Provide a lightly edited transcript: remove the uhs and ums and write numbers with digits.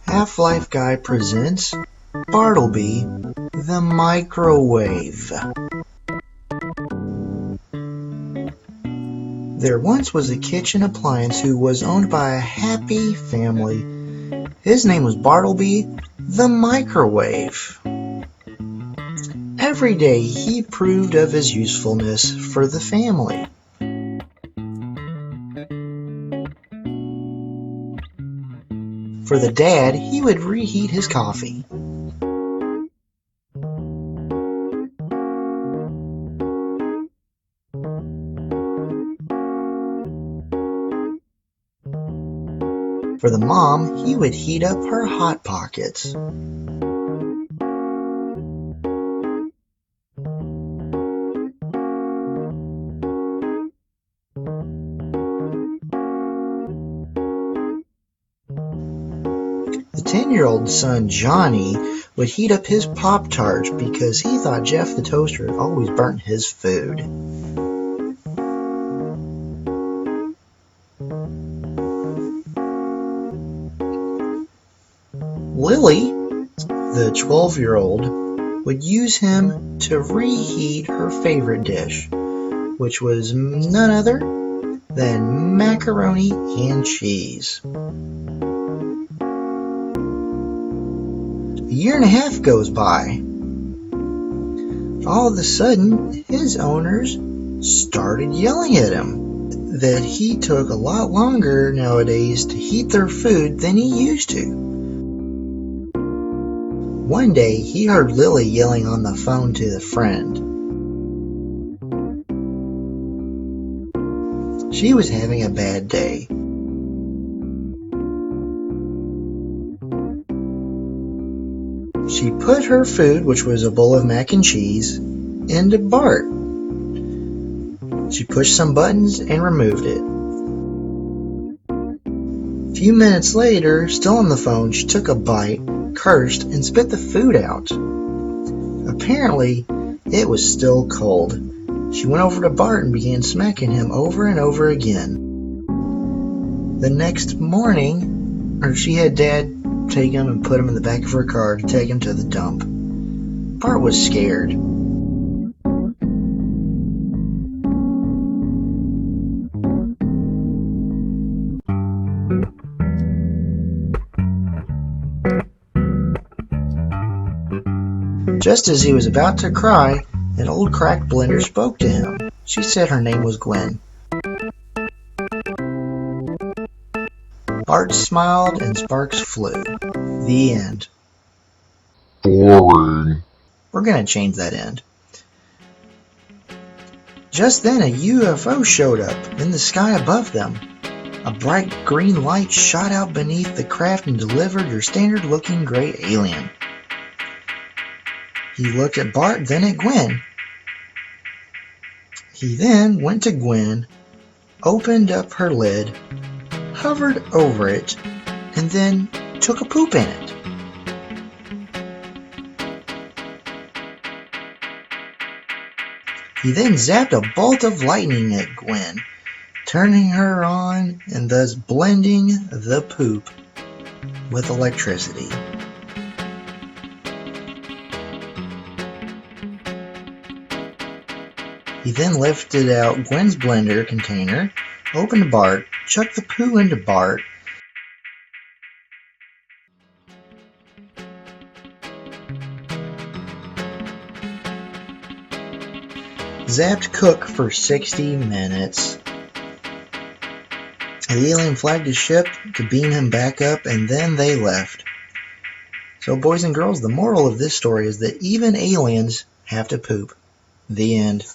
Half-Life Guy presents Bartelby The Microwave. There once was a kitchen appliance who was owned by a happy family. His name was Bartelby The Microwave. Every day he proved of his usefulness for the family. For the dad, he would reheat his coffee. For the mom, he would heat up her Hot Pockets. The 10-year-old son, Johnny, would heat up his Pop-Tarts because he thought Jeff the toaster had always burnt his food. Lily, the 12-year-old, would use him to reheat her favorite dish, which was none other than macaroni and cheese. A year and a half goes by. All of a sudden, his owners started yelling at him that he took a lot longer nowadays to heat their food than he used to. One day, he heard Lily yelling on the phone to the friend. She was having a bad day. She put her food, which was a bowl of mac and cheese, into Bart. She pushed some buttons and removed it. A few minutes later, still on the phone, she took a bite, cursed, and spit the food out. Apparently, it was still cold. She went over to Bart and began smacking him over and over again. The next morning, she had Dad take him and put him in the back of her car to take him to the dump. Bart was scared. Just as he was about to cry, an old cracked blender spoke to him. She said her name was Gwen. Bart smiled and sparks flew. The end. Boring. We're going to change that end. Just then a UFO showed up in the sky above them. A bright green light shot out beneath the craft and delivered your standard-looking gray alien. He looked at Bart, then at Gwen. He then went to Gwen, opened up her lid, hovered over it, and then took a poop in it. He then zapped a bolt of lightning at Gwen, turning her on and thus blending the poop with electricity. He then lifted out Gwen's blender container, opened Bart, chucked the poo into Bart, zapped Cook for 60 minutes. The alien flagged his ship to beam him back up, and then they left. So, boys and girls, the moral of this story is that even aliens have to poop. The end.